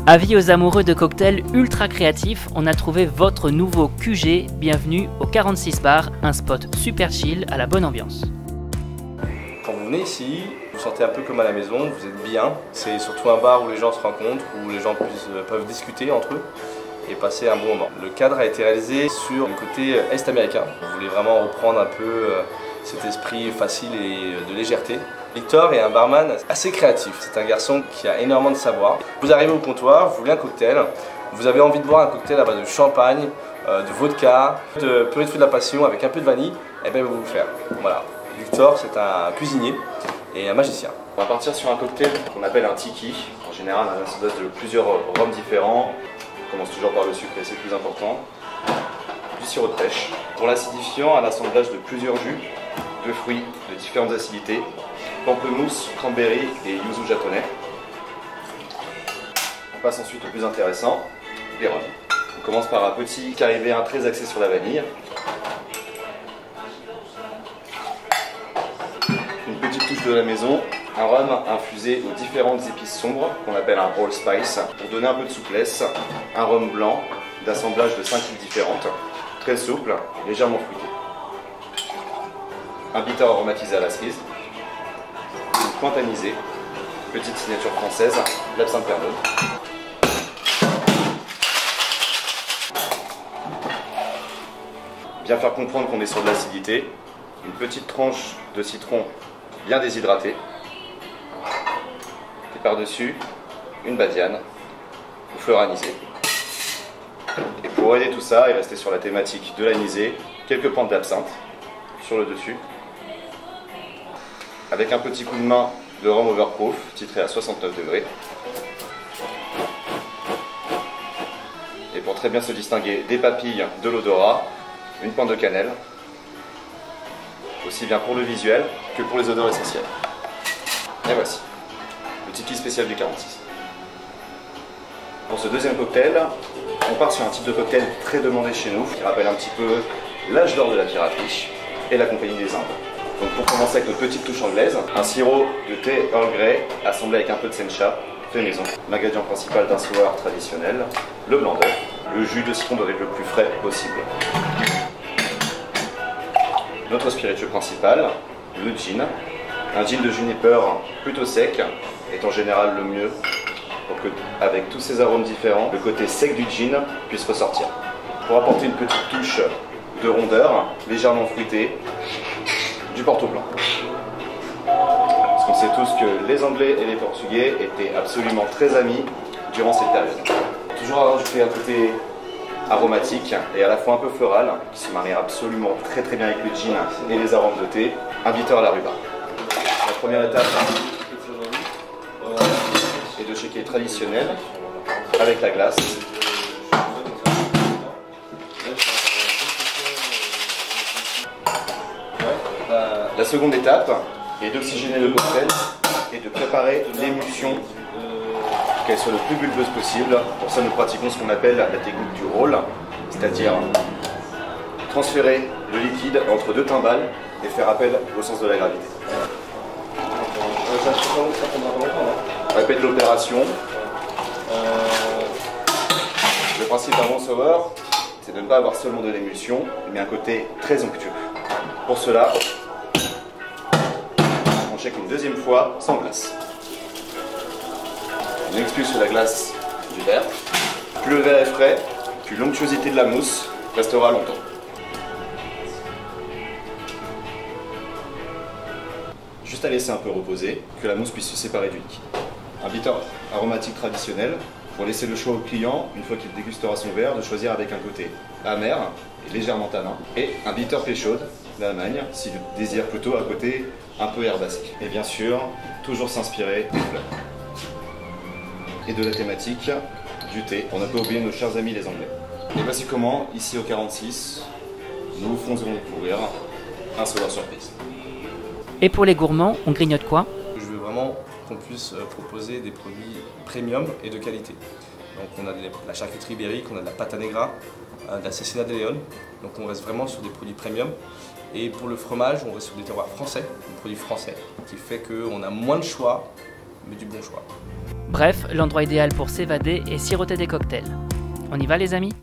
Avis aux amoureux de cocktails ultra créatifs, on a trouvé votre nouveau QG. Bienvenue au 46 Bar, un spot super chill à la bonne ambiance. Quand vous venez ici, vous vous sentez un peu comme à la maison, vous êtes bien. C'est surtout un bar où les gens se rencontrent, où les gens peuvent discuter entre eux et passer un bon moment. Le cadre a été réalisé sur le côté est-américain. On voulait vraiment reprendre un peu cet esprit facile et de légèreté. Victor est un barman assez créatif. C'est un garçon qui a énormément de savoir. Vous arrivez au comptoir, vous voulez un cocktail, vous avez envie de boire un cocktail à base de champagne, de vodka, de purée de fruits de la passion avec un peu de vanille, et bien il va vous le faire. Voilà. Victor, c'est un cuisinier et un magicien. On va partir sur un cocktail qu'on appelle un tiki. En général, un assemblage de plusieurs rhums différents. On commence toujours par le sucre et c'est le plus important. Du sirop de pêche. Pour l'acidifiant, un assemblage de plusieurs jus, de fruits de différentes acidités. Pamplemousse, cranberry et yuzu japonais. On passe ensuite au plus intéressant, les rhums. On commence par un petit caribéen très axé sur la vanille. Une petite touche de la maison, un rhum infusé aux différentes épices sombres qu'on appelle un allspice pour donner un peu de souplesse, un rhum blanc d'assemblage de 5 huiles différentes, très souple et légèrement fruité. Un bitter aromatisé à la cerise, une pointe anisée, petite signature française, l'absinthe pernod. Bien faire comprendre qu'on est sur de l'acidité, une petite tranche de citron bien déshydraté et par-dessus une badiane aux fleurs anisées. Et pour aider tout ça et rester sur la thématique de l'anisée, quelques pentes d'absinthe sur le dessus avec un petit coup de main de rhum overproof titré à 69 degrés. Et pour très bien se distinguer des papilles de l'odorat, une pointe de cannelle, aussi bien pour le visuel que pour les odeurs essentielles. Et voici, le tiki spécial du 46. Pour ce deuxième cocktail, on part sur un type de cocktail très demandé chez nous, qui rappelle un petit peu l'âge d'or de la piraterie et la compagnie des Indes. Donc pour commencer avec notre petite touche anglaise, un sirop de thé Earl Grey assemblé avec un peu de sencha, fait maison. L'ingrédient principal d'un sour traditionnel, le blanc d'œuf. Le jus de citron doit être le plus frais possible. Notre spiritueux principal, le gin. Un gin de juniper plutôt sec est en général le mieux pour que, avec tous ces arômes différents, le côté sec du gin puisse ressortir. Pour apporter une petite touche de rondeur, légèrement fruitée, du Porto blanc. Parce qu'on sait tous que les Anglais et les Portugais étaient absolument très amis durant cette période. Toujours rajouter un côté aromatique et à la fois un peu floral, qui se marie absolument très bien avec le gin et les arômes de thé, un bitter à la rhubarbe. La première étape est de shaker traditionnel avec la glace. La seconde étape est d'oxygéner le cocktail et de préparer l'émulsion qu'elle soit le plus bulbeuse possible. Pour ça, nous pratiquons ce qu'on appelle la technique du roll, c'est-à-dire transférer le liquide entre deux timbales et faire appel au sens de la gravité. On répète l'opération. Le principe d'un bon sour, c'est de ne pas avoir seulement de l'émulsion, mais un côté très onctueux. Pour cela, on shake une deuxième fois sans glace. On expulse la glace du verre. Plus le verre est frais, plus l'onctuosité de la mousse restera longtemps. Juste à laisser un peu reposer, que la mousse puisse se séparer du liquide. Un bitter aromatique traditionnel, pour laisser le choix au client, une fois qu'il dégustera son verre, de choisir avec un côté amer et légèrement tanin, et un bitter péchaude d'Allemagne, s'il désire plutôt un côté un peu herbacé. Et bien sûr, toujours s'inspirer des fleurs. Et de la thématique du thé. On n'a pas oublié nos chers amis les Anglais. Et voici comment, ici au 46, nous vous faisons découvrir un sour surprise. Et pour les gourmands, on grignote quoi? Je veux vraiment qu'on puisse proposer des produits premium et de qualité. Donc on a de la charcuterie ibérique, on a de la pata negra, de la cecina de león. Donc on reste vraiment sur des produits premium. Et pour le fromage, on reste sur des terroirs français, des produits français, qui fait qu'on a moins de choix, mais du bon choix. Bref, l'endroit idéal pour s'évader et siroter des cocktails. On y va les amis ?